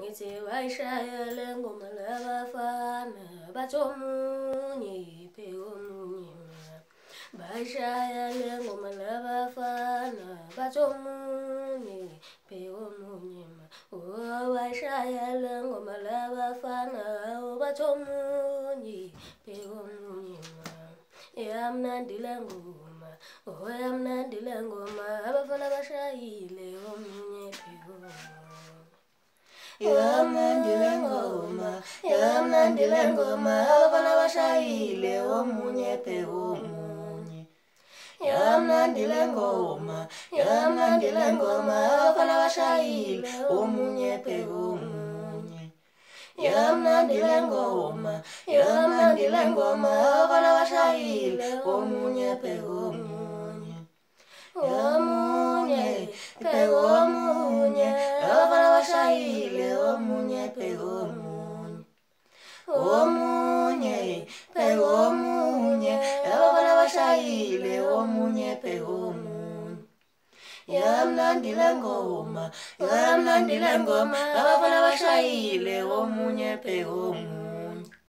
ngithi wayishayela ingoma labafana bathi omunye pheka omunye bayishayela ingoma labafana bathi omunye pheka omunye wayishayela ingoma labafana bathi omunye pheka omunye yamnandi le ngoma yamnandi le ngoma abafana bashayile omunye pheka omunye yamnandi le ngoma yamnandi le ngoma abafana bashayile omunye pheka omunye yamnandi le ngoma yamnandi le ngoma abafana bashayile omunye pheka omunye yamnandi le ngoma yamnandi le ngoma abafana bashayile omunye pheka omunye omunye pheka omunye abafana bashayile omunye pheka omunye omunye pheka omunye abafana bashayile omunye pheka omunye yamnandi le ngoma yamnandi le ngoma abafana bashayile omunye pheka omunye